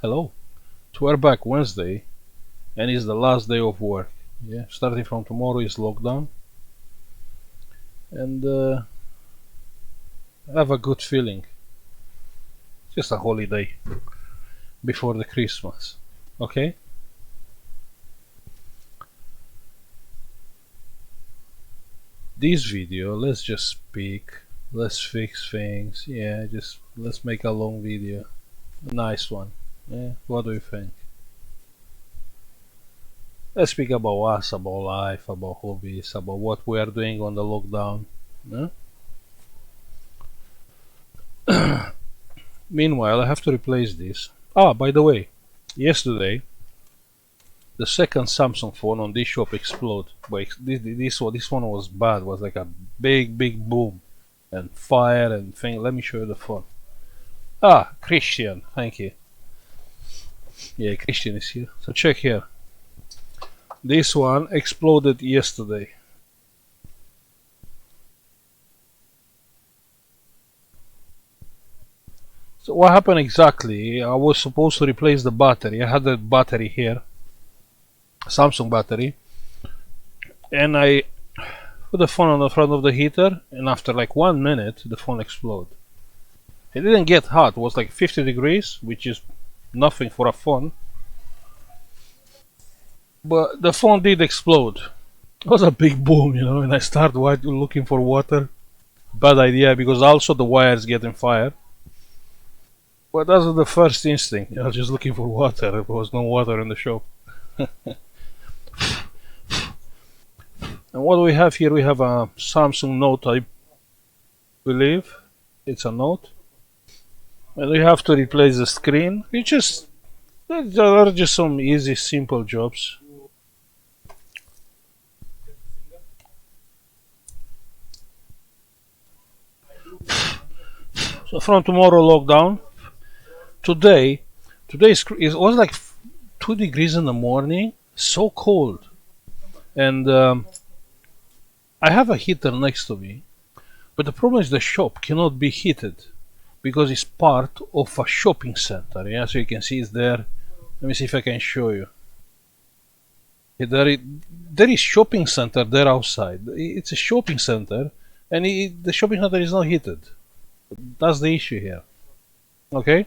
Hello. So we're back Wednesday, and it's the last day of work. Yeah, starting from tomorrow is lockdown, and I have a good feeling. Just a holiday before the Christmas. Okay. This video, let's just speak. Let's fix things. Yeah, just let's make a long video. A nice one. Yeah. What do you think? Let's speak about us, about life, about hobbies, about what we are doing on the lockdown. Yeah? Meanwhile, I have to replace this. Ah, by the way, yesterday the second Samsung phone on this shop exploded. But this one was bad. It was like a big boom and fire and thing. Let me show you the phone. Ah, Christian, thank you. Yeah, Christian is here. So check here. This one exploded yesterday. So what happened exactly? I was supposed to replace the battery. I had the battery here, Samsung battery, and I put the phone on the front of the heater, and after like 1 minute the phone exploded. It didn't get hot. It was like 50 degrees, which is nothing for a phone, but the phone did explode. It was a big boom, and I started looking for water. Bad idea, because also the wires getting fire. But that was the first instinct, just looking for water. There was no water in the shop. And what do we have here? We have a Samsung Note, I believe. It's a Note. And we have to replace the screen. There are just some easy, simple jobs. So from tomorrow lockdown. Today it was like 2 degrees in the morning, so cold. And I have a heater next to me, but the problem is the shop cannot be heated because it's part of a shopping center. Yeah, so you can see it's there. Let me see if I can show you. There is shopping center there outside. It's a shopping center, and the shopping center is not heated. That's the issue here. Okay.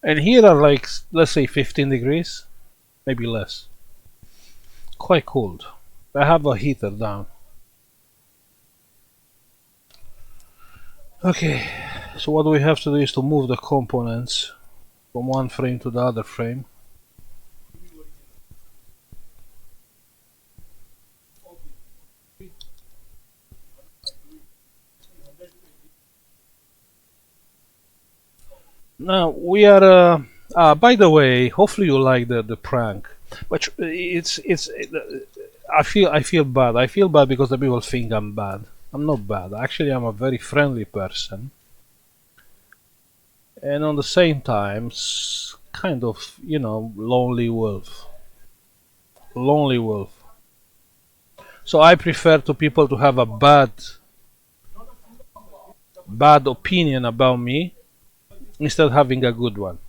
And here are like, let's say 15 degrees, maybe less. Quite cold. I have a heater down. Okay, so what we have to do is to move the components from one frame to the other frame. Now we are. By the way, hopefully you like the prank. But I feel bad. I feel bad because the people think I'm bad. I'm not bad. Actually, I'm a very friendly person, and on the same time, kind of lonely wolf. Lonely wolf. So I prefer to people to have a bad opinion about me instead of having a good one.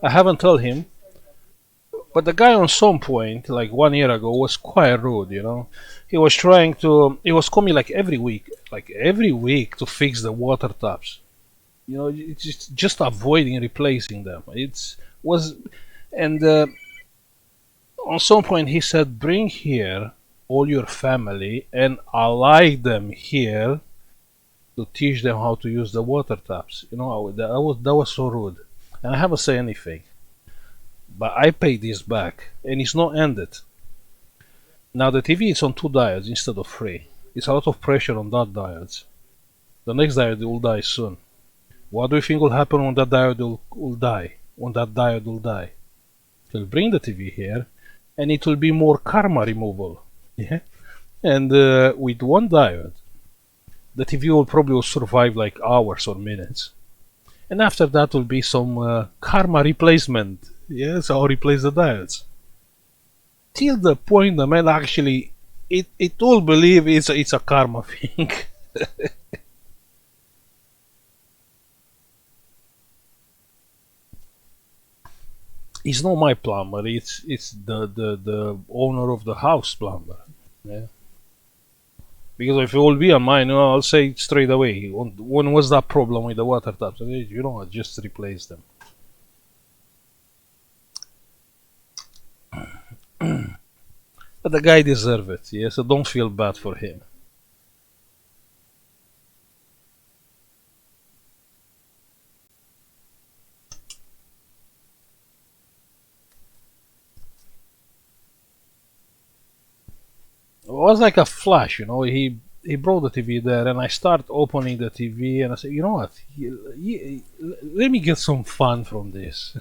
I haven't told him, but the guy on some point, like 1 year ago, was quite rude. He was he was coming like every week, to fix the water taps. It's just avoiding replacing them. And on some point he said, "Bring here all your family, and I like them here to teach them how to use the water taps." That was so rude, and I haven't said anything. But I paid this back, and it's not ended. Now the TV is on 2 diodes instead of 3. It's a lot of pressure on that diodes. The next diode will die soon. What do you think will happen when that diode will die? When that diode will die? It will bring the TV here, and it will be more karma removal. Yeah, and with one diode, the TV will probably survive like hours or minutes, and after that will be some karma replacement. Yes, I'll replace the diodes. Till the point the man actually, it all believe it's a karma thing. It's not my plumber. It's the owner of the house plumber. Yeah. Because if it will be on mine, I'll say straight away. When was that problem with the water taps? You know what? Just replace them. But the guy deserves it. Yeah. So don't feel bad for him. It was like a flash. He brought the TV there, and I start opening the TV, and I said, you know what? Let me get some fun from this.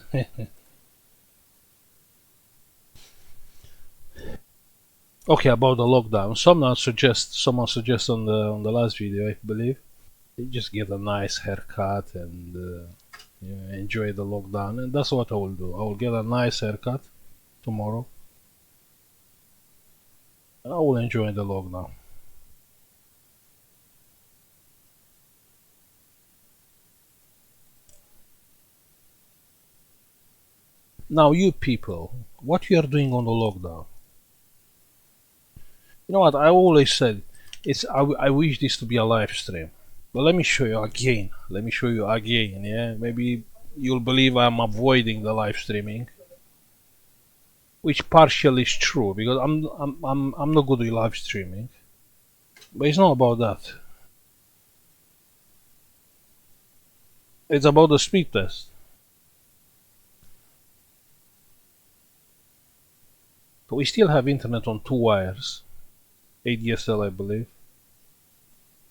Okay, about the lockdown. Someone suggests on the last video, I believe, you just get a nice haircut and enjoy the lockdown, and that's what I will do. I will get a nice haircut tomorrow, and I will enjoy the lockdown. Now, you people, what you are doing on the lockdown? You know what? I always said I wish this to be a live stream. But let me show you again. Let me show you again. Yeah, maybe you'll believe I'm avoiding the live streaming, which partially is true because I'm not good with live streaming. But it's not about that. It's about the speed test. So we still have internet on two wires, ADSL, I believe.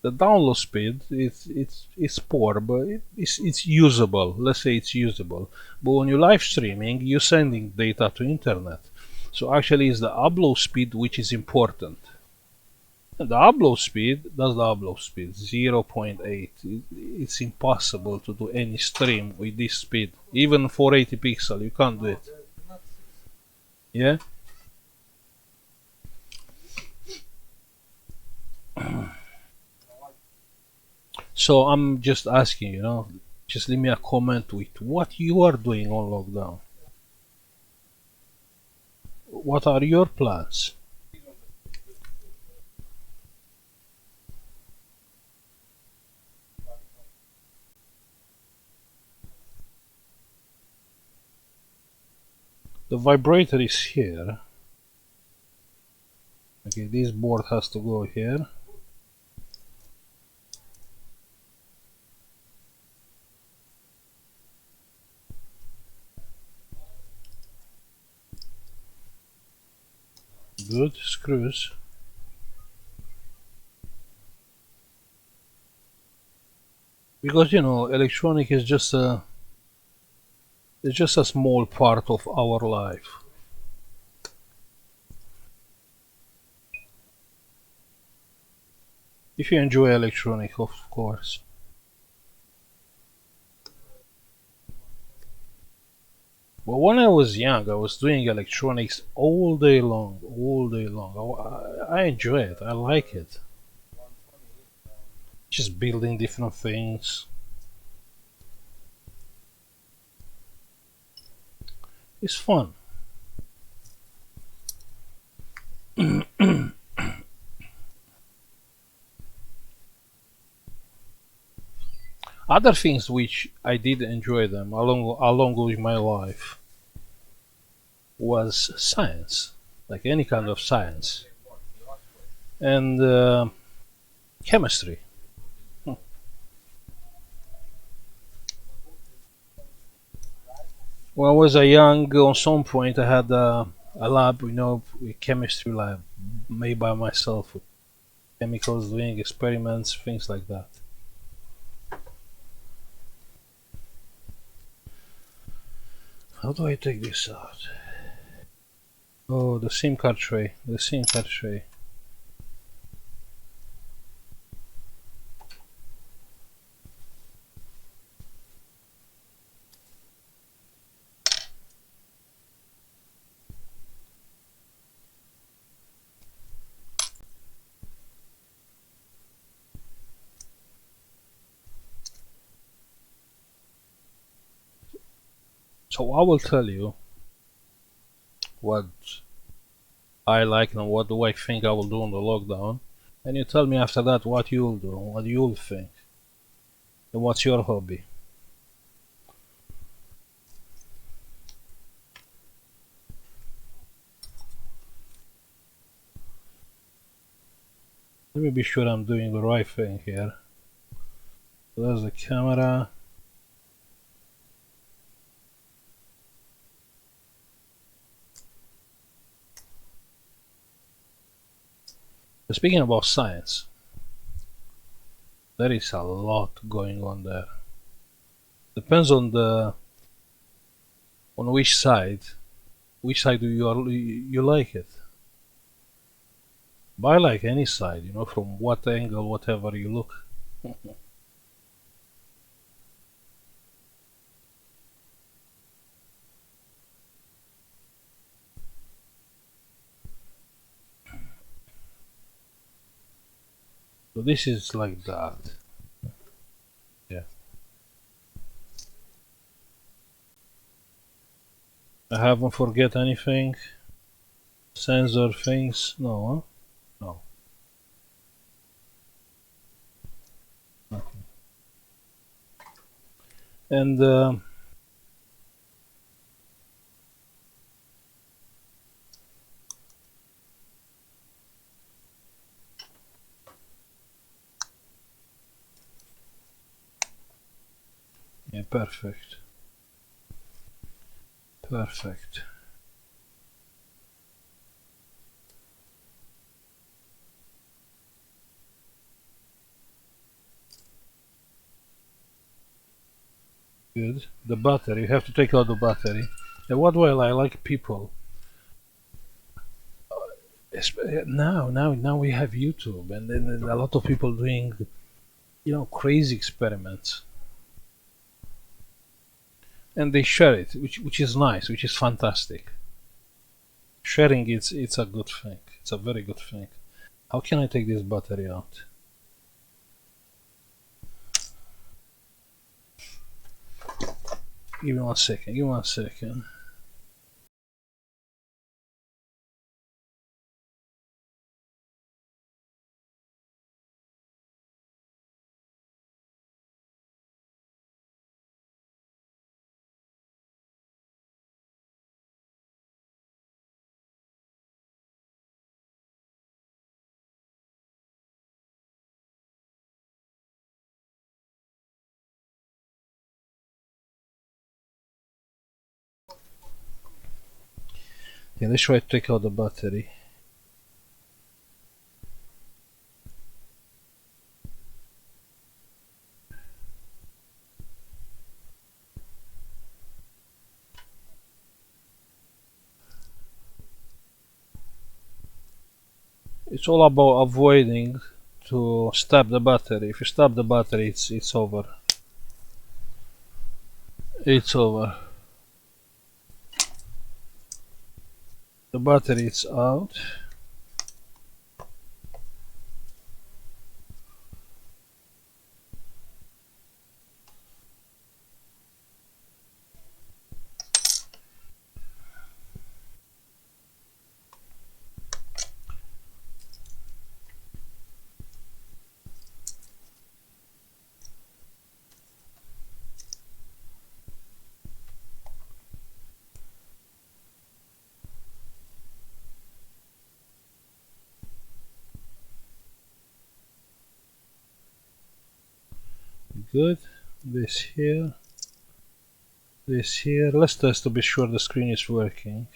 The download speed it's poor, but it's usable. Let's say it's usable. But when you live streaming, you're sending data to internet. So actually, it's the upload speed which is important. And the upload speed, that's the upload speed, 0.8. It's impossible to do any stream with this speed. Even 480 pixel, you can't do it. Yeah. So I'm just asking, just leave me a comment with what you are doing on lockdown. What are your plans? The vibrator is here. Okay, this board has to go here. Good, screws. Because electronic is just a small part of our life. If you enjoy electronic, of course. But when I was young, I was doing electronics all day long, all day long. I enjoy it. I like it. Just building different things. It's fun. Other things which I did enjoy them along with my life was science, like any kind of science, and chemistry. When I was a young, on some point I had a lab, a chemistry lab made by myself with chemicals, doing experiments, things like that. How do I take this out? Oh, the SIM card tray, the SIM card tray. So I will tell you what I like and what do I think I will do on the lockdown, and you tell me after that what you'll do, what you'll think, and what's your hobby. Let me be sure I'm doing the right thing here. There's the camera. Speaking about science, there is a lot going on there. Depends on the on which side do you like it. But I like any side, from what angle, whatever you look. So this is like that. Yeah. I haven't forget anything. Sensor things. No, huh? No. Okay. And yeah, perfect. Perfect. Good. The battery. You have to take out the battery. And what will I like people? Now we have YouTube, and then a lot of people doing, crazy experiments, and they share it, which is nice, which is fantastic. Sharing it's a good thing. It's a very good thing. How can I take this battery out? Give me 1 second. Give me 1 second. Yeah, let's try to take out the battery. It's all about avoiding to stab the battery. If you stab the battery, it's over. It's over. The battery is out. Good. This here. This here. Let's test to be sure the screen is working.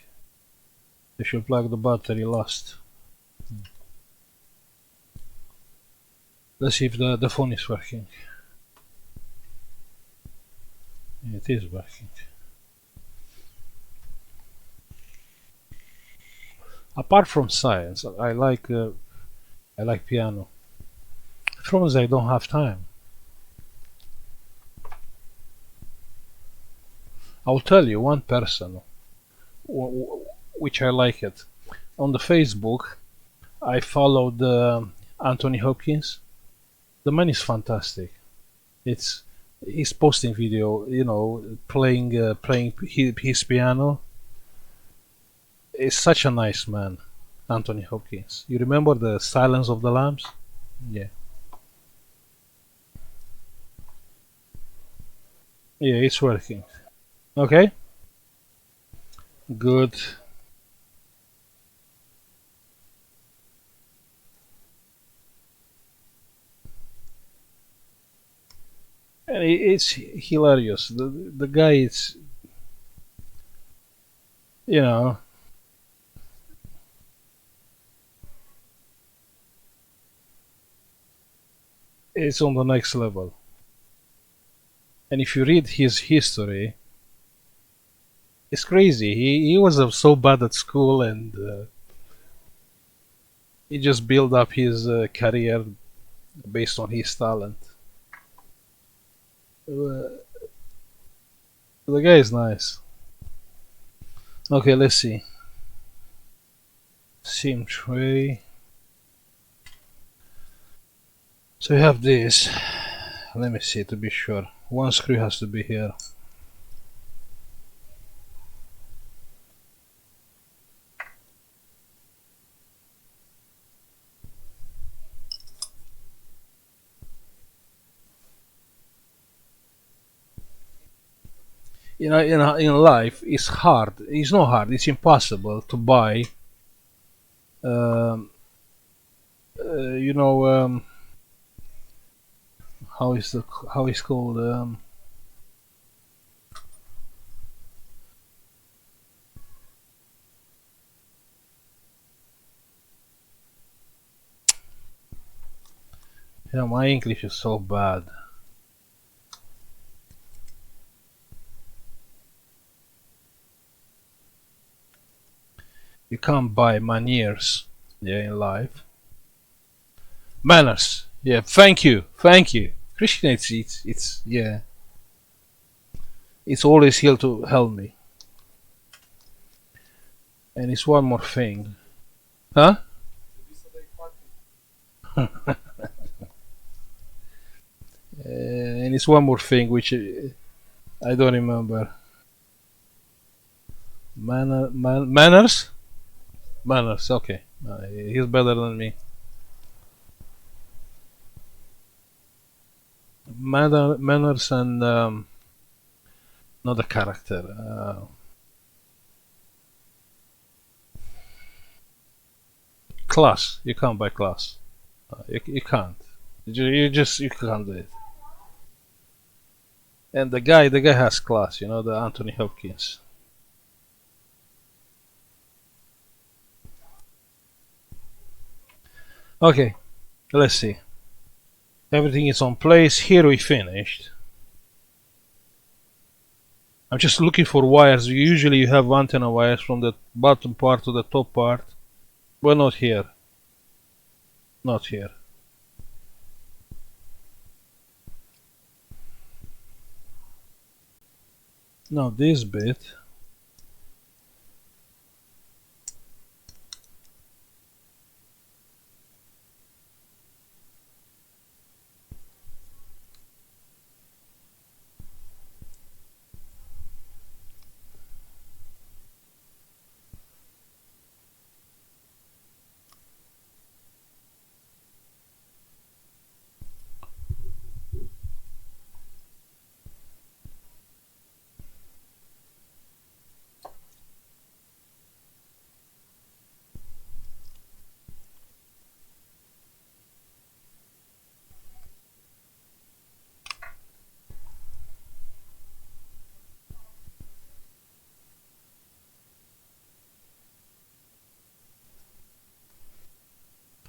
If you plug the battery last. Let's see if the phone is working. It is working. Apart from science, I like piano. From I don't have time. I'll tell you one person which I like it. On the Facebook, I followed Anthony Hopkins. The man is fantastic. It's he's posting video, playing his piano. is such a nice man, Anthony Hopkins. You remember the Silence of the Lambs? Yeah, yeah, it's working. Okay, good. And it's hilarious. The guy is, you know, it's on the next level. And if you read his history, it's crazy. He was so bad at school, and he just built up his career based on his talent. The guy is nice. Okay, let's see. Sim tray. So you have this. Let me see to be sure. One screw has to be here. In life, it's hard. It's not hard. It's impossible to buy. Um, uh, you know how is the how is called? Yeah, my English is so bad. You can't buy manners. Yeah, in life. Manners. Yeah, thank you. Christian, it's yeah, it's always here to help me. And it's one more thing, huh? And it's one more thing which I don't remember. Manners, manners. Okay, he's better than me. Manners and not a character. Class. You can't buy class. You can't. You can't do it. And the guy has class. You know, the Anthony Hopkins. Okay, let's see. Everything is on place. Here we finished. I'm just looking for wires. Usually you have antenna wires from the bottom part to the top part. Well, not here. Not here. Now this bit.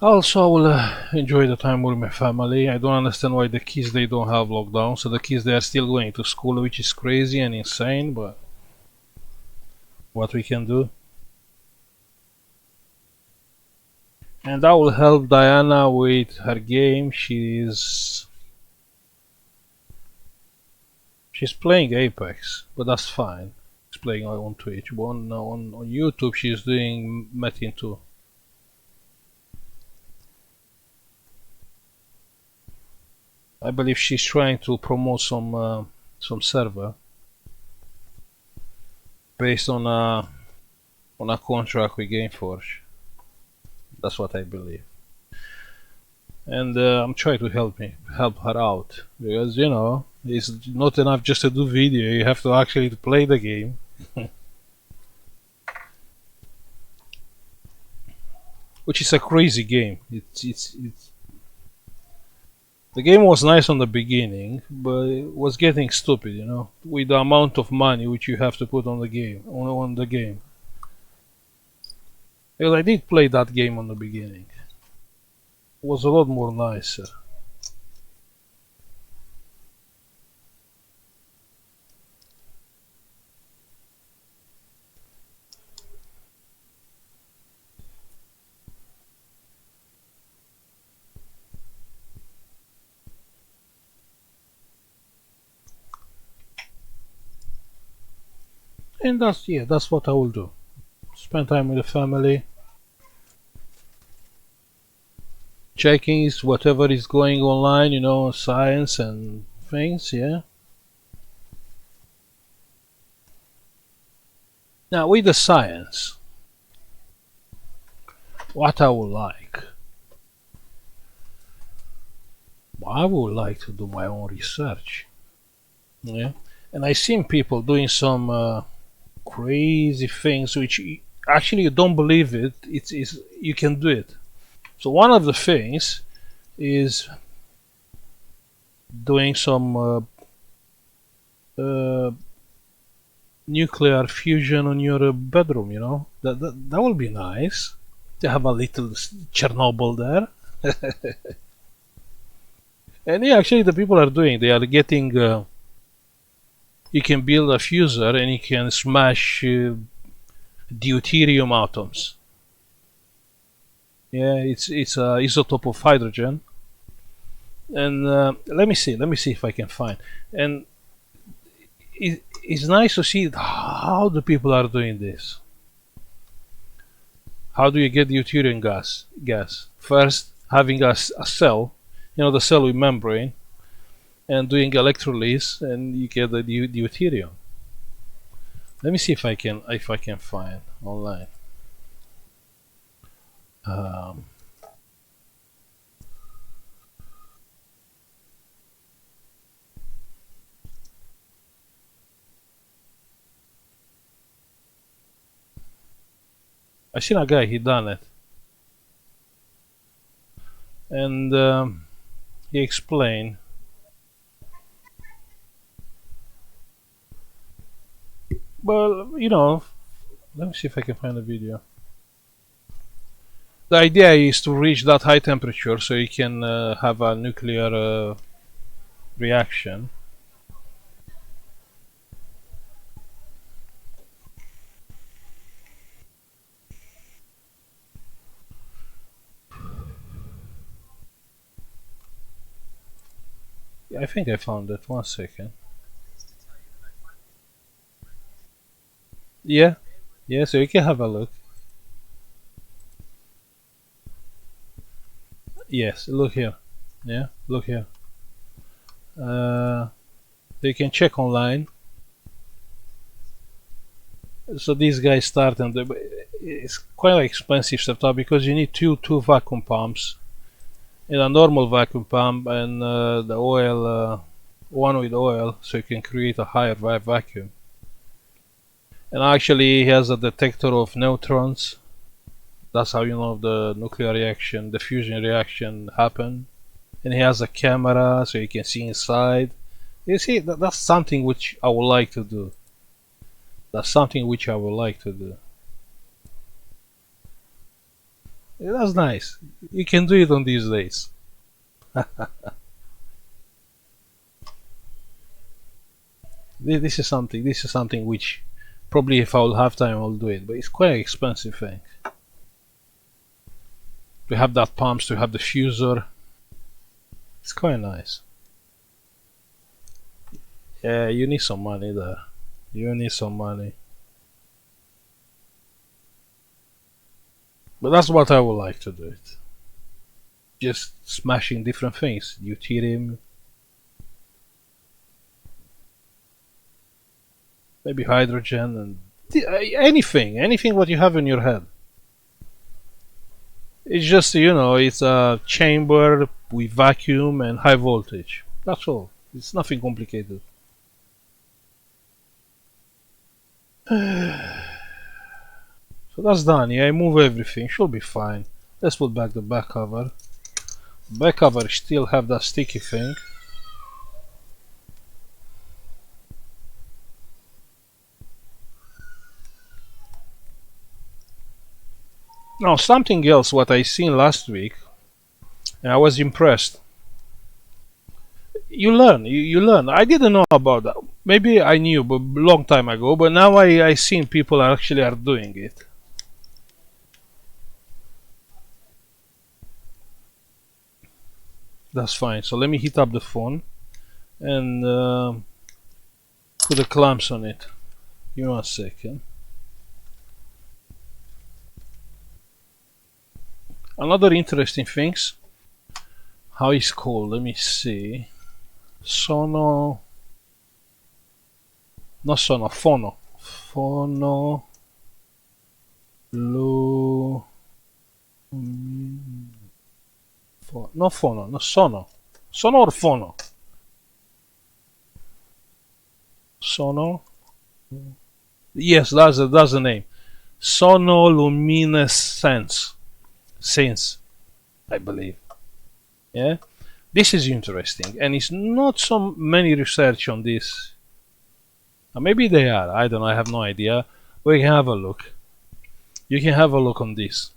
Also, I will enjoy the time with my family. I don't understand why the kids they don't have lockdown. So the kids they are still going to school, which is crazy and insane. But what we can do. And I will help Diana with her game. She's playing Apex, but that's fine. She's playing on Twitch. But on YouTube, she's doing Metin 2. I believe she's trying to promote some server based on on a contract with Gameforge. That's what I believe. And I'm trying to help her out because it's not enough just to do video. You have to actually to play the game. Which is a crazy game. It's the game was nice on the beginning, but it was getting stupid, with the amount of money which you have to put on the game on the game. Because I did play that game on the beginning. It was a lot more nicer. And that's what I will do. Spend time with the family, checking whatever is going online, science and things, yeah. Now with the science, what I would like, I would like to do my own research, yeah. And I seen people doing some crazy things which actually you don't believe it. It's you can do it. So one of the things is doing some nuclear fusion on your bedroom. That will be nice to have a little Chernobyl there. And yeah, actually, the people are doing. They are getting. You can build a fuser and you can smash deuterium atoms. Yeah, it's a isotope of hydrogen. And let me see if I can find. And it's nice to see how the people are doing this. How do you get deuterium gas? First, having a cell, the cell with membrane, and doing electrolysis, and you get the deuterium. Let me see if I can find online. I seen a guy, he done it, and he explained. Well, let me see if I can find a video. The idea is to reach that high temperature so you can have a nuclear reaction. I think I found it. 1 second. Yeah, so you can have a look. Yes, look here. Yeah, look here. You can check online. So these guys start, and it's quite an expensive setup because you need two vacuum pumps, and a normal vacuum pump, and the oil, one with oil, so you can create a higher vacuum. And actually, he has a detector of neutrons. That's how you know the nuclear reaction, the fusion reaction happened. And he has a camera so you can see inside. You see, that's something which I would like to do. That's something which I would like to do. Yeah, that's nice. You can do it on these days. This is something which probably if I will have time I'll do it, but it's quite an expensive thing. To have that pumps, to have the fuser. It's quite nice. Yeah, you need some money there. You need some money. But that's what I would like to do it. Just smashing different things. Deuterium. Maybe hydrogen and anything what you have in your head. It's just, it's a chamber with vacuum and high voltage. That's all. It's nothing complicated. So that's done. Yeah, I move everything. Should be fine. Let's put back the back cover. Back cover still have that sticky thing. Now something else what I seen last week, and I was impressed. You learn. I didn't know about that. Maybe I knew, but long time ago. But now I seen people actually are doing it. That's fine. So let me heat up the phone and put the clamps on it. Give me 1 second. Another interesting things. How it's called? Let me see. Sono. No sono. Fono. Fono. Lu. No fono. No sono. Sono or fono? Sono. Yes, that's the name. Sonoluminescence. Sense, I believe. Yeah. This is interesting, and it's not so many research on this. Maybe they are. I don't know. I have no idea. We can have a look. You can have a look on this.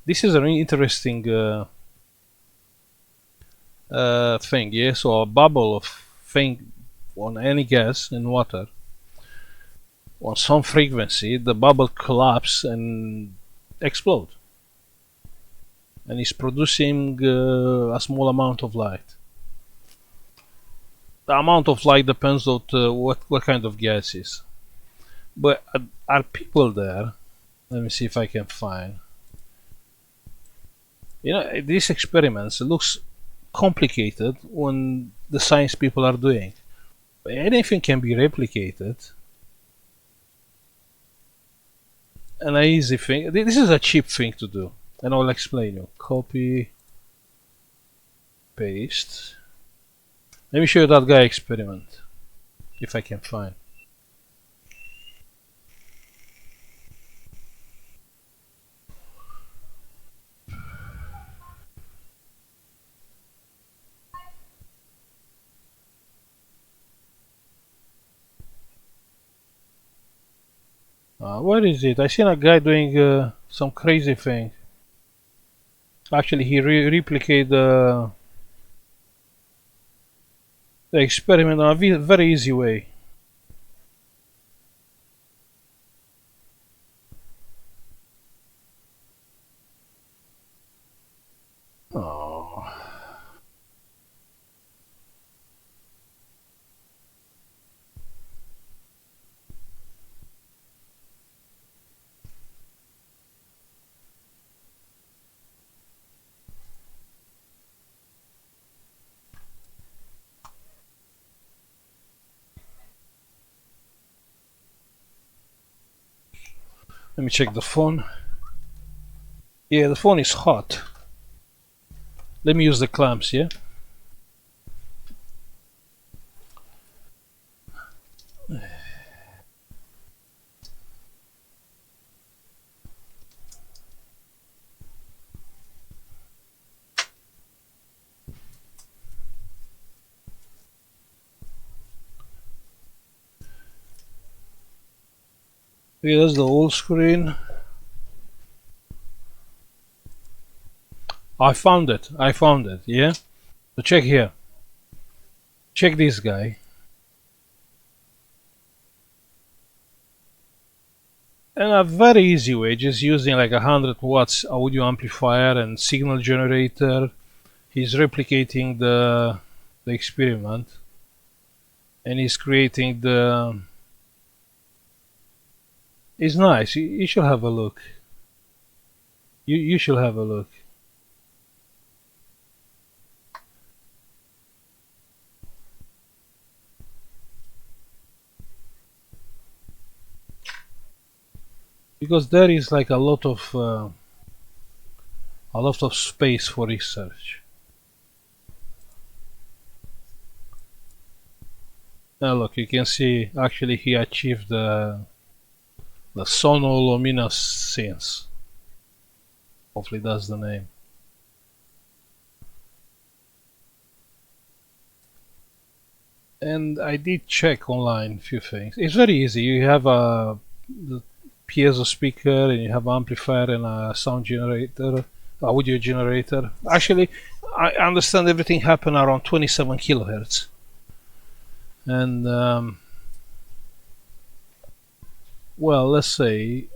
This is an interesting thing. Yeah. So a bubble of thing on any gas in water on some frequency, the bubble collapse and explode, and it's producing a small amount of light. The amount of light depends on what kind of gas is. But are people there? Let me see if I can find. These experiments looks complicated when the science people are doing. Anything can be replicated. An easy thing. This is a cheap thing to do, and I'll explain you. Copy, paste. Let me show you that guy experiment, if I can find. Where is it? I seen a guy doing some crazy thing. Actually, he replicated the experiment in a very easy way. Oh. Let me check the phone. Yeah, the phone is hot. Let me use the clamps, yeah? Here's the old screen. I found it, yeah? So check here. Check this guy. And a very easy way, just using like 100 watts audio amplifier and signal generator. He's replicating the experiment, and he's creating the. It's nice. You should have a look. You should have a look. because there is like a lot of space for research. Now look, you can see actually he achieved the sonoluminescence. Hopefully that's the name. And I did check online a few things. It's very easy. You have the piezo speaker, and you have amplifier and a sound generator, audio generator. Actually, I understand everything happened around 27 kilohertz. And well, let's say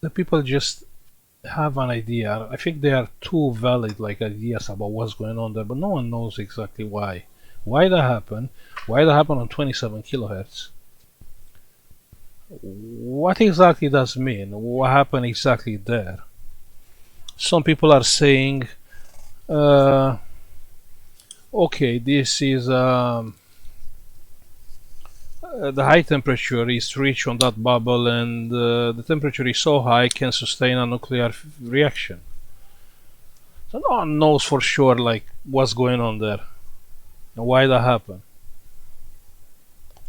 the people just have an idea. I think they are two valid like ideas about what's going on there, but no one knows exactly why. Why that happened? Why that happened on 27 kilohertz? What exactly does it mean? What happened exactly there? Some people are saying, uh, okay, this is the high temperature is reached on that bubble, and the temperature is so high can sustain a nuclear reaction. So no one knows for sure like what's going on there and why that happened.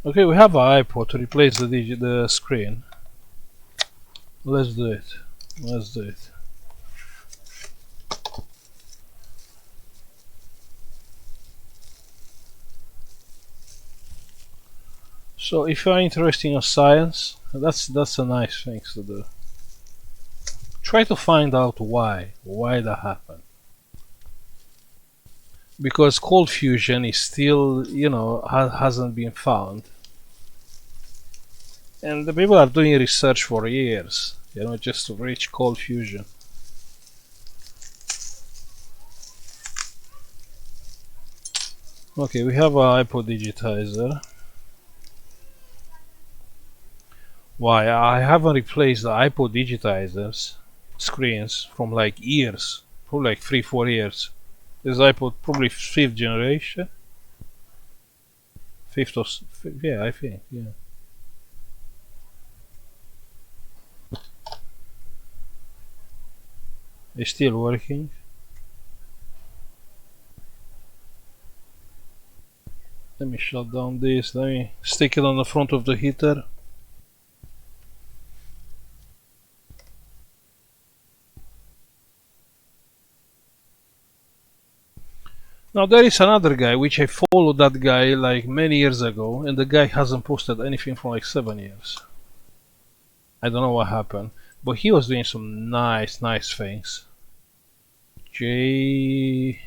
Okay, we have an iPod to replace the screen. Let's do it. Let's do it. So if you're interested in science, that's a nice thing to do. Try to find out why that happened. Because cold fusion is still, hasn't been found. And the people are doing research for years, just to reach cold fusion. Okay, we have a iPod digitizer. Why I haven't replaced the iPod digitizers screens from like years, probably like 3 4 years. This iPod probably fifth generation, fifth or yeah, I think yeah. It's still working. Let me shut down this. Let me stick it on the front of the heater. Now there is another guy which I followed that guy like many years ago, and the guy hasn't posted anything for like 7 years. I don't know what happened, but he was doing some nice things. J.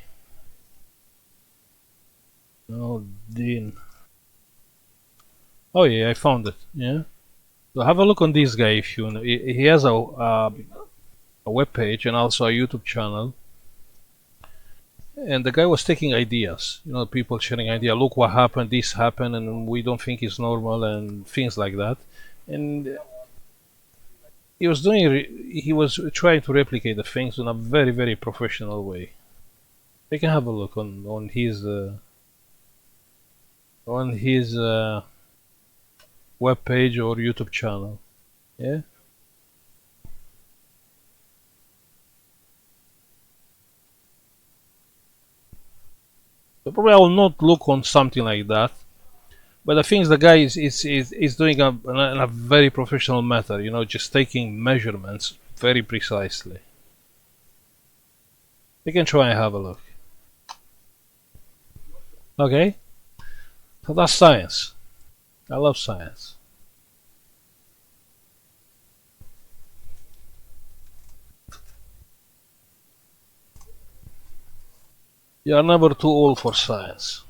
No, Dean. Oh yeah, I found it. Yeah. So have a look on this guy if you know. He has a web page and also a YouTube channel. And the guy was taking ideas, people sharing idea. Look what happened, this happened, and we don't think it's normal, and things like that. And he was trying to replicate the things in a very professional way. You can have a look on his web page or YouTube channel. Yeah. So probably I will not look on something like that. But the thing is, the guy is doing in a very professional manner, just taking measurements very precisely. You can try and have a look. Okay? So that's science. I love science. You are never too old for science.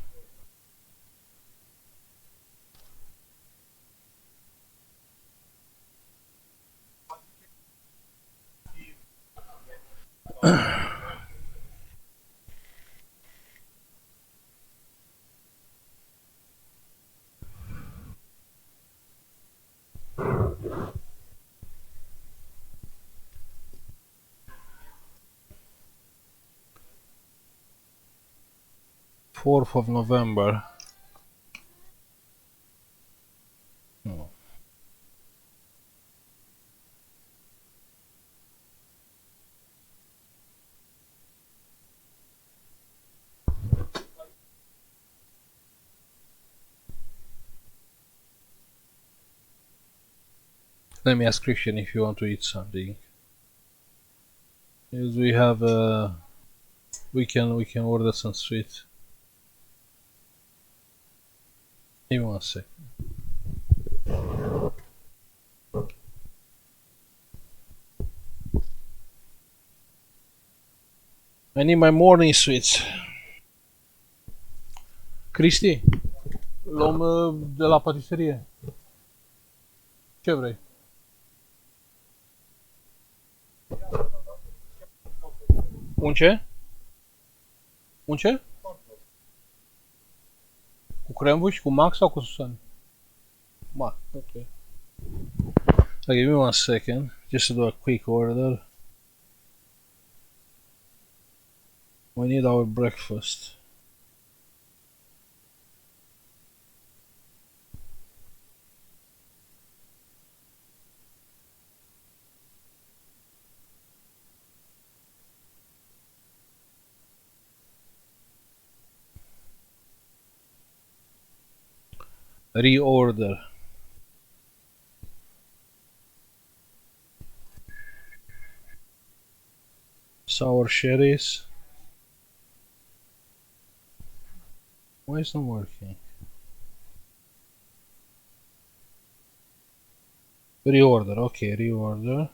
November 4th. Let me ask Christian if you want to eat something. Yes, we have we can order some sweets. Give me one sec. I need my morning sweets. Cristi, luăm de la patiserie. Ce vrei? Un ce? Un ce? Cu crembuși, cu Max sau cu Susan? Max, okay. Okay, give me one second, just to do a quick order. We need our breakfast. Reorder. Sour cherries. Why is not working? Reorder, okay, reorder.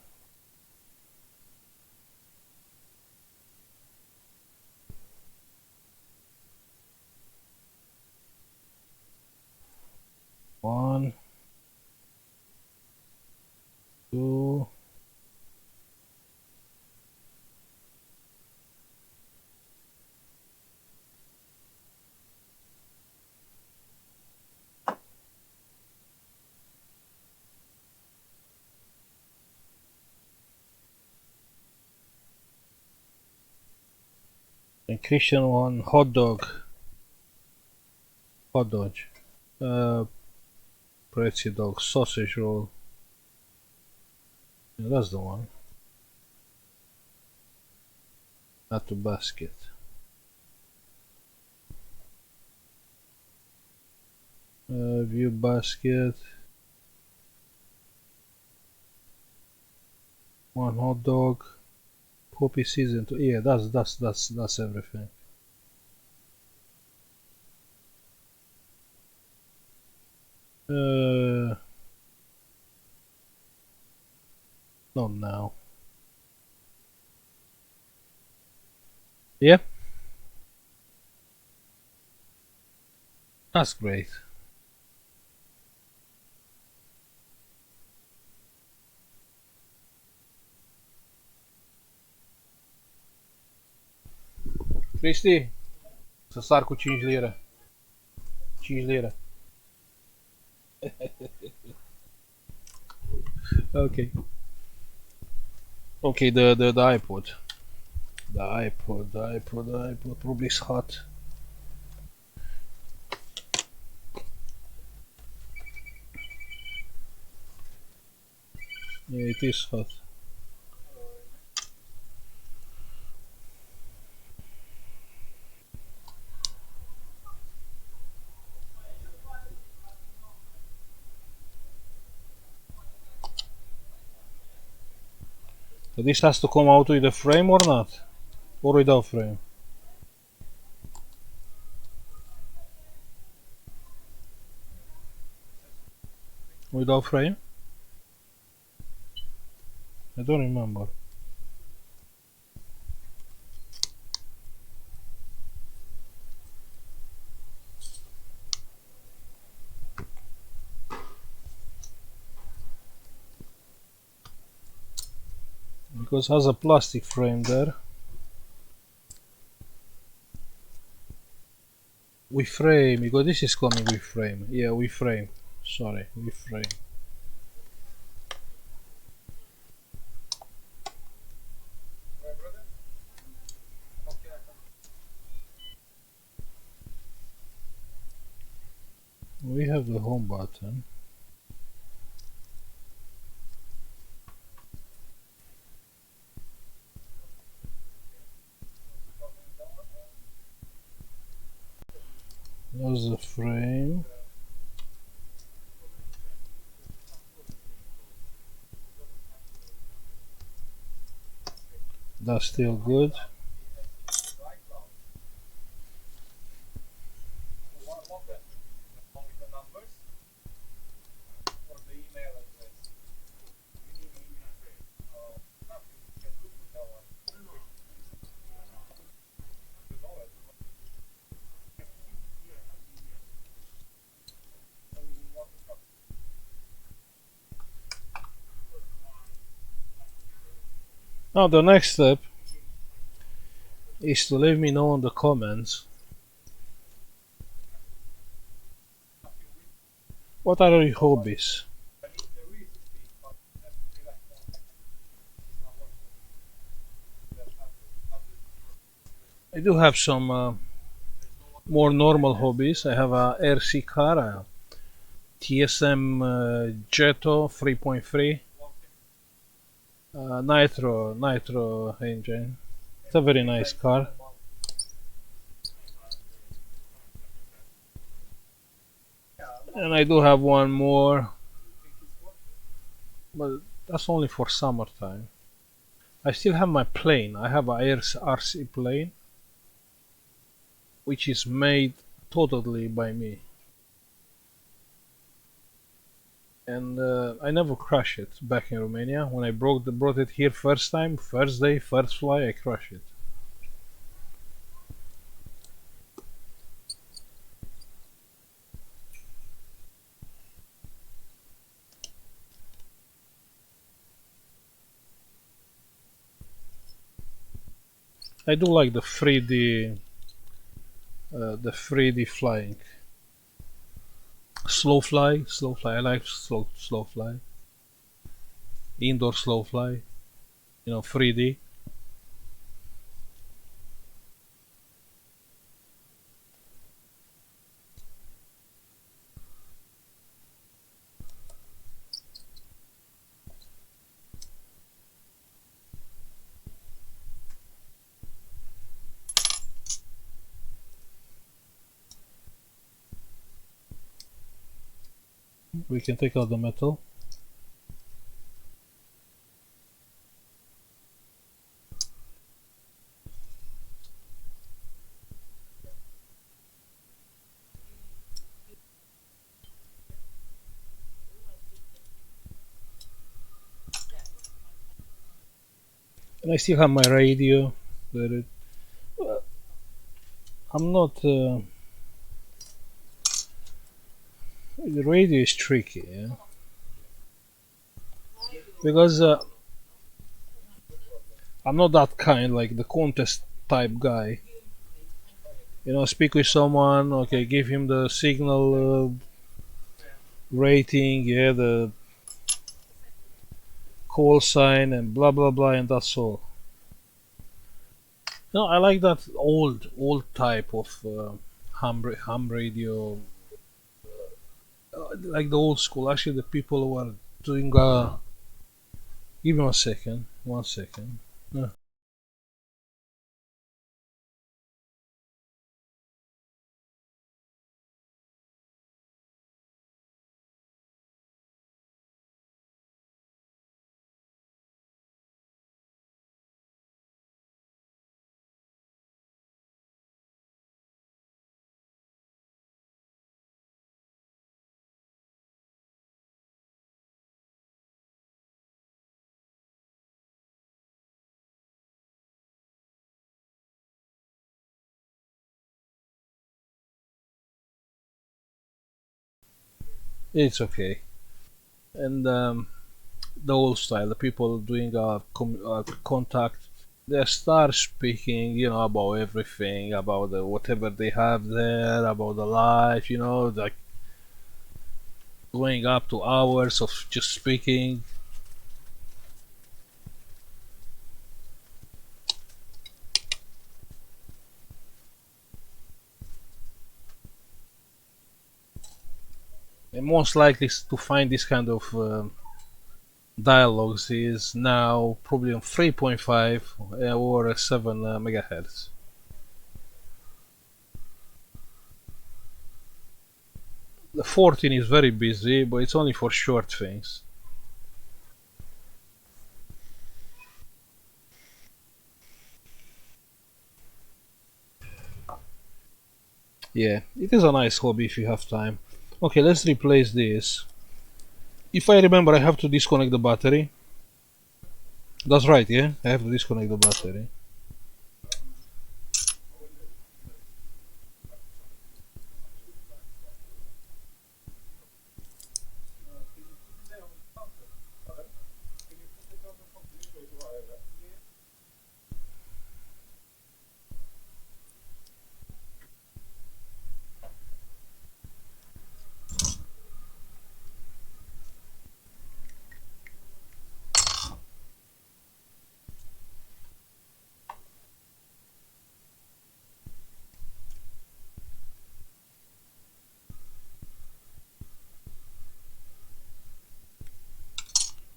One, two, and Christian one hot dog. Hot dog. Pretzel dog, sausage roll. Yeah, that's the one. Add to basket. View basket. One hot dog. Poppy season. Yeah, that's everything. Not now. Yeah, that's great. Cristi, să sar cu 5 lire. 5 lire. Okay. Okay, the iPod. The iPod probably is hot. Yeah, it is hot. So this has to come out with a frame or not? Or without frame? Without frame? I don't remember. Because it has a plastic frame there. With frame, because this is coming with frame. Yeah, with frame. Sorry, with frame. We have the home button. There's the frame. That's still good. Now the next step is to let me know in the comments what are your hobbies. I do have some more normal hobbies. I have a RC car, a TSM Jetto 3.3, nitro engine. It's a very nice car. And I do have one more, but that's only for summertime. I still have my plane. I have a RC plane, which is made totally by me. And I never crashed it back in Romania. When I brought it here first time, first day, first fly, I crashed it. I do like the 3D flying. Slow fly. I like slow fly. Indoor slow fly. 3D. We can take out the metal. And I still have my radio. But I'm not. The radio is tricky, yeah, because I'm not that kind, like the contest type guy. Speak with someone, okay, give him the signal rating, yeah, the call sign, and blah blah blah, and that's all. I like that old type of ham radio, like the old school. Actually, the people who are doing. Give me 1 second. 1 second. It's okay. And the old style, the people doing contact, they start speaking, about everything, about whatever they have there, about the life, like going up to hours of just speaking. And most likely to find this kind of dialogues is now probably on 3.5 or 7 megahertz. The 14 is very busy, but it's only for short things. Yeah, it is a nice hobby if you have time. Okay, let's replace this. If I remember, I have to disconnect the battery. That's right, yeah? I have to disconnect the battery.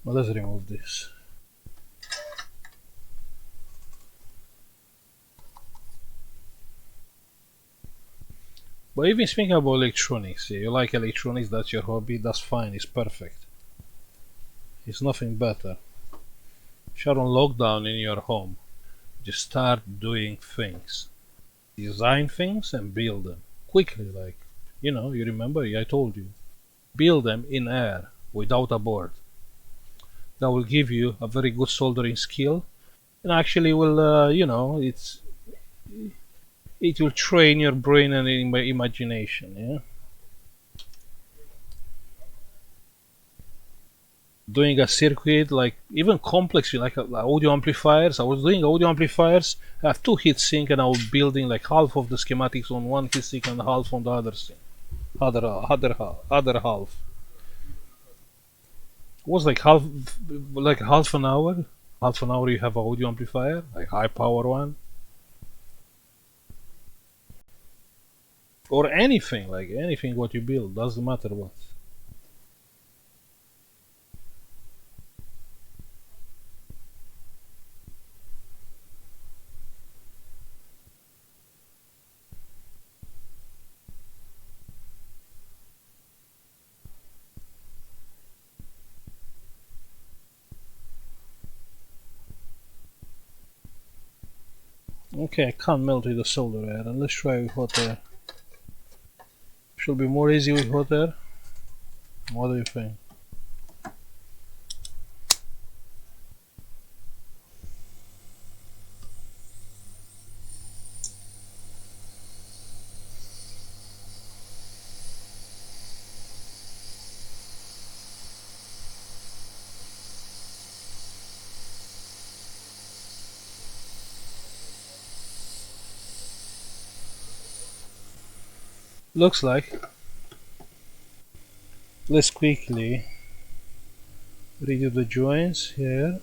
Well, let's remove this. But even speaking about electronics, yeah, you like electronics, that's your hobby, that's fine, it's perfect. It's nothing better. If you're on lockdown in your home, just start doing things. Design things and build them quickly. Like, you remember, I told you. Build them in air without a board. That will give you a very good soldering skill and actually will, it will train your brain and imagination. Yeah. Doing a circuit like even complex like audio amplifiers. I was doing audio amplifiers. I have two heatsink and I was building like half of the schematics on one heatsink and half on the other thing. Other half. It was like half an hour. Half an hour you have an audio amplifier, like high power one, or anything like anything what you build doesn't matter what. Okay, I can't melt with the solder air, and let's try with hot air. Should be more easy with hot air. What do you think? Looks like. Let's quickly redo the joints here.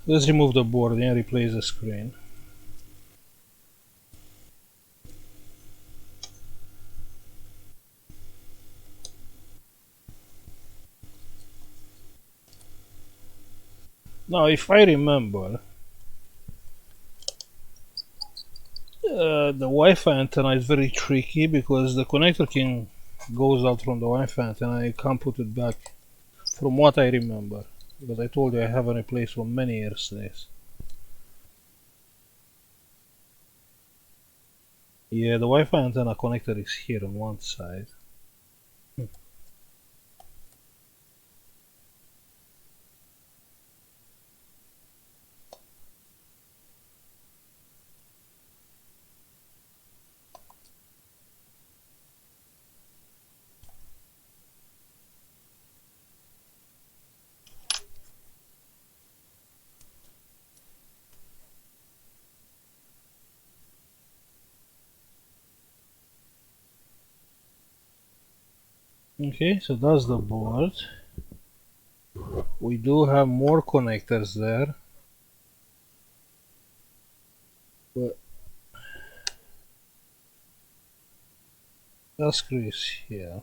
Let's remove the board and replace the screen. Now, if I remember, the Wi-Fi antenna is very tricky because the connector can goes out from the Wi-Fi antenna and you can't put it back. From what I remember, because I told you I haven't replaced for many years this. Yeah, the Wi-Fi antenna connector is here on one side. Okay, so that's the board. We do have more connectors there, but That screw is here.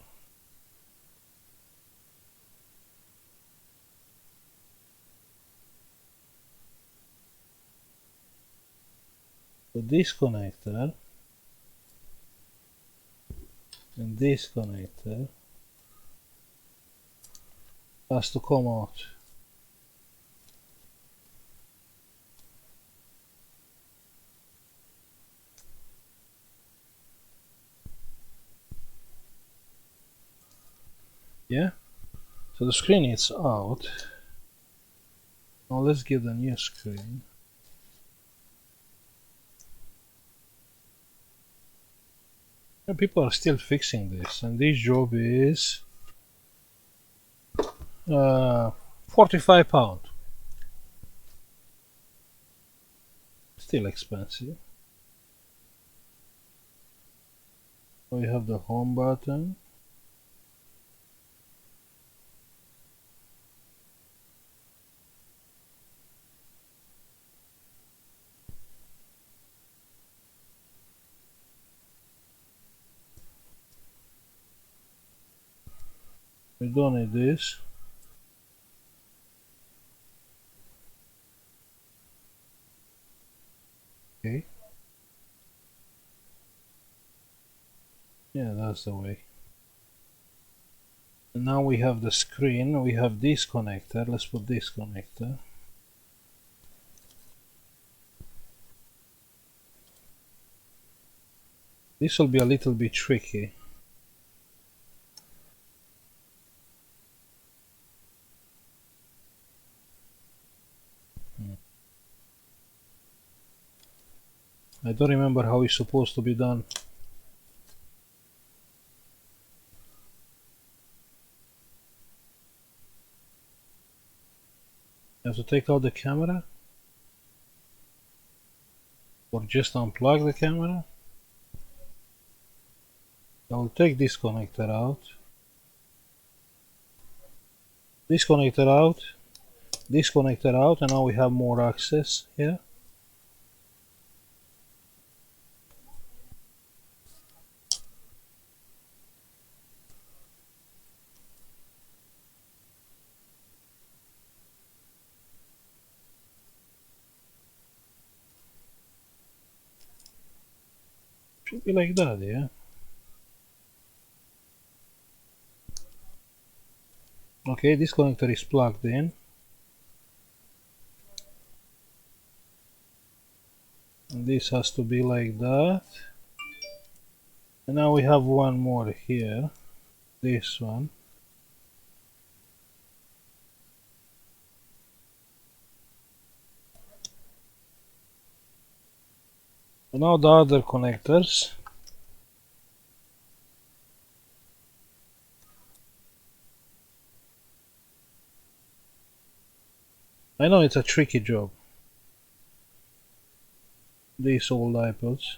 So this connector and this connector has to come out. Yeah? So the screen is out. Now let's get a new screen. And people are still fixing this, and this job is uh, £45. Still expensive. We have the home button. We don't need this. Okay. Yeah, that's the way. And now we have the screen. We have this connector. Let's put this connector. This will be a little bit tricky. I don't remember how it's supposed to be done. You have to take out the camera? Or just unplug the camera? I'll take this connector out. This connector out. This connector out, and now we have more access here. Should be like that, yeah? Okay, this connector is plugged in. And this has to be like that. And now we have one more here. This one. And now the other connectors. I know it's a tricky job. These old iPods.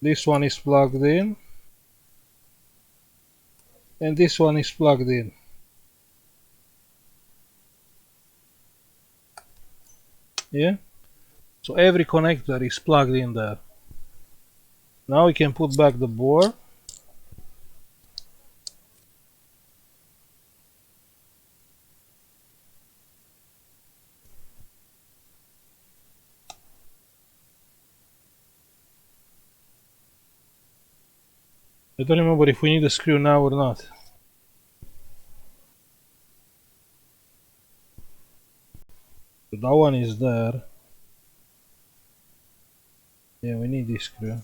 This one is plugged in. And this one is plugged in. Yeah? So every connector is plugged in there. Now we can put back the board. I don't remember if we need a screw now or not. So that one is there. Yeah, we need this screw.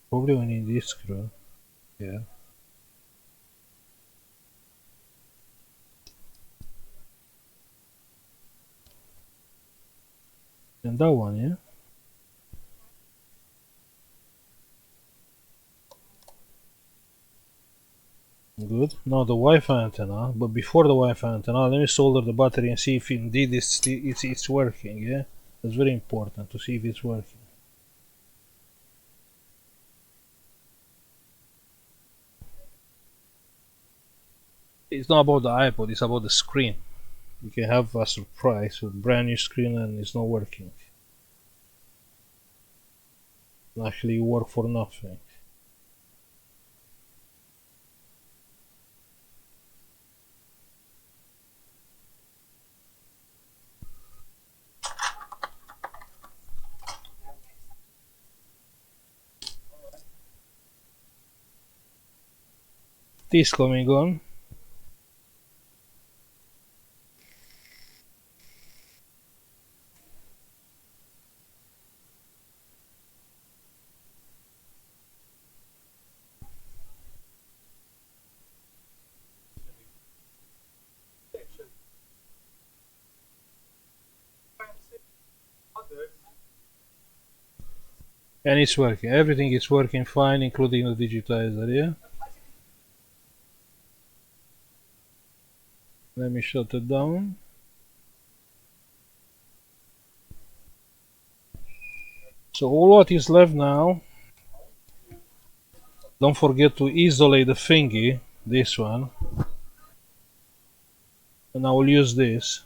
Probably we need this screw. Yeah. And that one, yeah? Good. Now the Wi-Fi antenna, but before the Wi-Fi antenna, let me solder the battery and see if indeed it's working, yeah? That's very important to see if it's working. It's not about the iPod, it's about the screen. You can have a surprise with a brand new screen and it's not working. It actually work for nothing. This coming on. And it's working. Everything is working fine, including the digitizer, yeah? Let me shut it down. So all what is left now, don't forget to isolate the thingy, this one. And I will use this.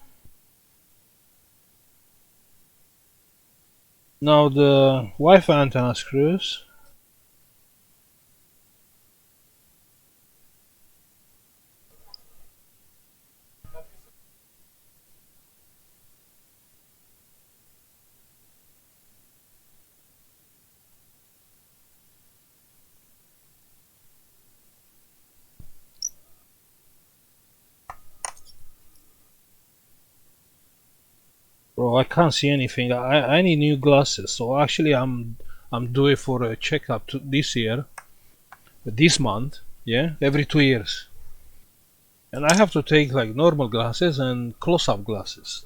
Now the Wi-Fi antenna screws. Bro, I can't see anything. I need new glasses. So actually I'm due for a checkup this year, this month, yeah, every 2 years. And I have to take like normal glasses and close-up glasses.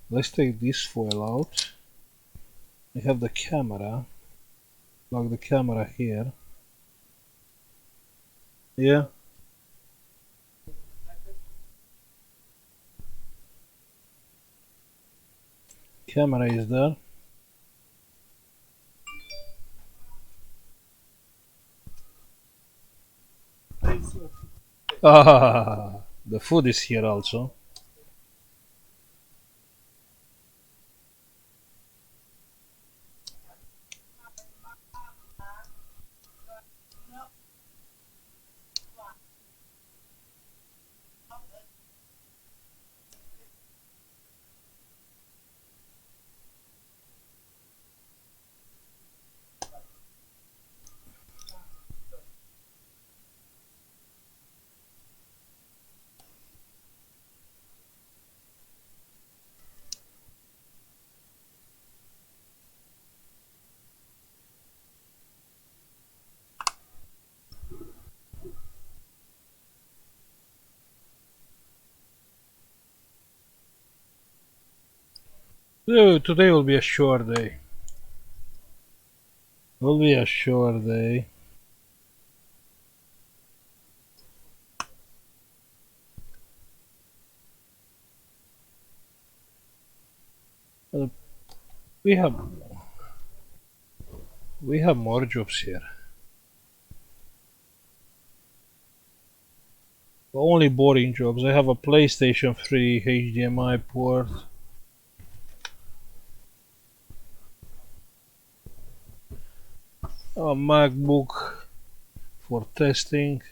Let's take this foil out. I have the camera. Plug the camera here. Yeah. Camera is there. Ah, the food is here also. Today will be a short day. Will be a short day. Uh, we have more jobs here. Only boring jobs. I have a PlayStation 3 HDMI port. A MacBook for testing.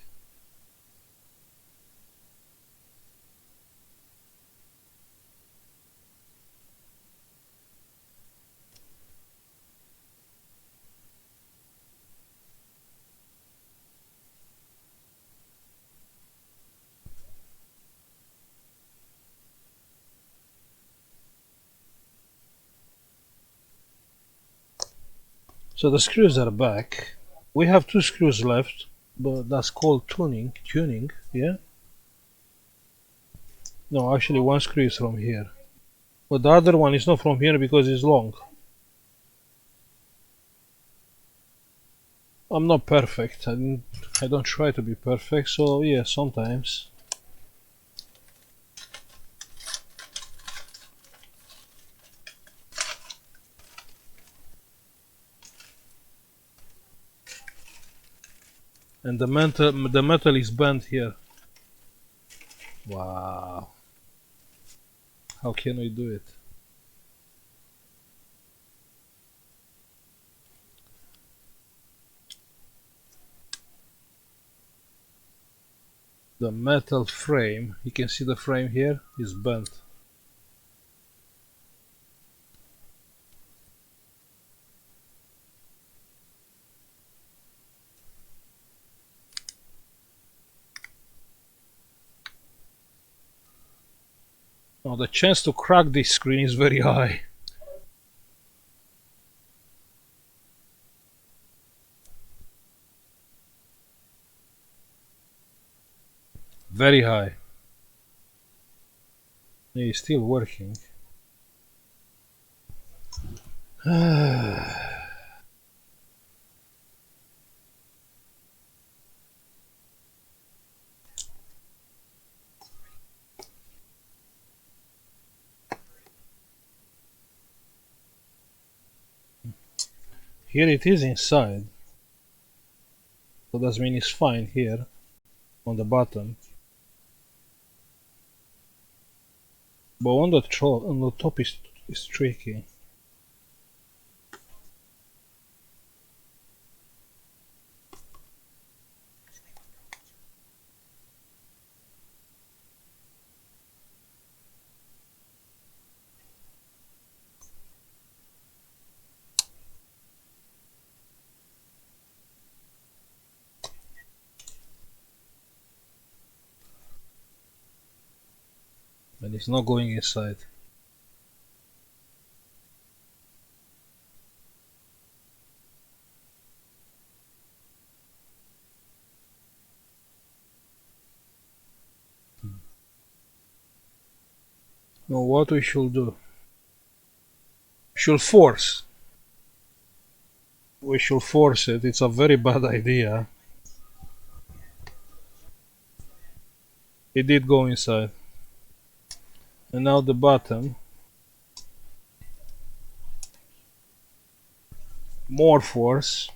So the screws are back. We have two screws left, but that's called tuning, yeah? No, actually one screw is from here. But the other one is not from here because it's long. I'm not perfect. I don't try to be perfect, so yeah, sometimes. and the metal is bent here. Wow. How can we do it? The metal frame, you can see the frame here is bent. Now the chance to crack this screen is very high. Very high. It's still working. Here it is inside. So that means it's fine here on the bottom. But on the top is tricky. And it's not going inside. Now what we should do? We should force. We should force it. It's a very bad idea. It did go inside. And now the bottom. More force.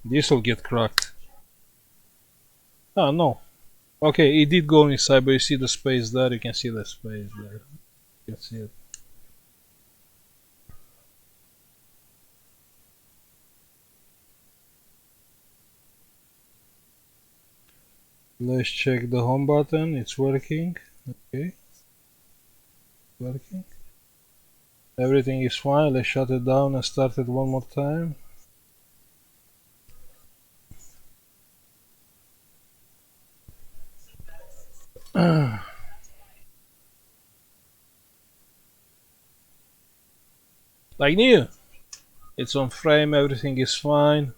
This will get cracked. Ah, no. Okay, it did go inside, but you see the space there, you can see the space there. You can see it. Let's check the home button, it's working. Okay. Working. Everything is fine, let's shut it down and start it one more time. Like new. It's on frame, everything is fine.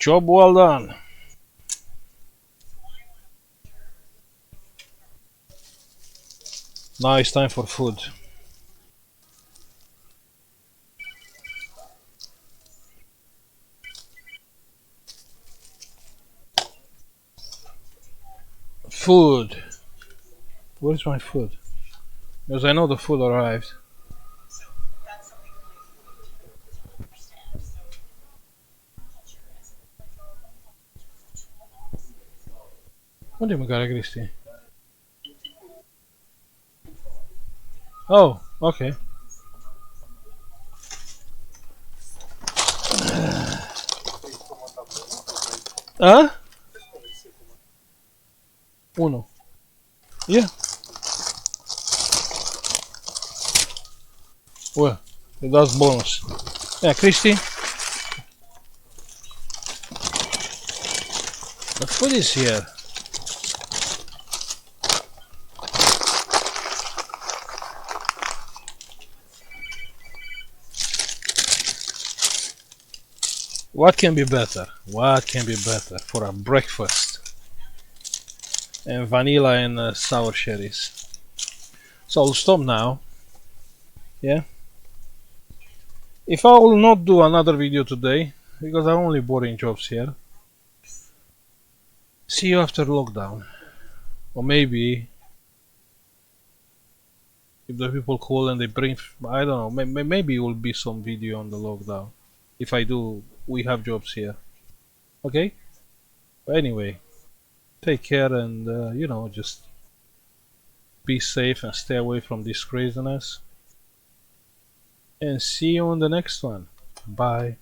Job well done. Now it's time for food. Food. Where's my food? Because I know the food arrived. Unde e mâncarea, Cristi? Oh, okay. Huh? Uno. Yeah. Well, that's bonus. Yeah, Cristi. The food is here. What can be better? What can be better for a breakfast? And vanilla and sour cherries. So I'll stop now. Yeah. If I will not do another video today, because I'm only boring jobs here. See you after lockdown. Or maybe If the people call and they bring, I don't know. Maybe it will be some video on the lockdown. If I do, we have jobs here. Okay. But anyway, take care and just be safe and stay away from this craziness. And see you on the next one. Bye.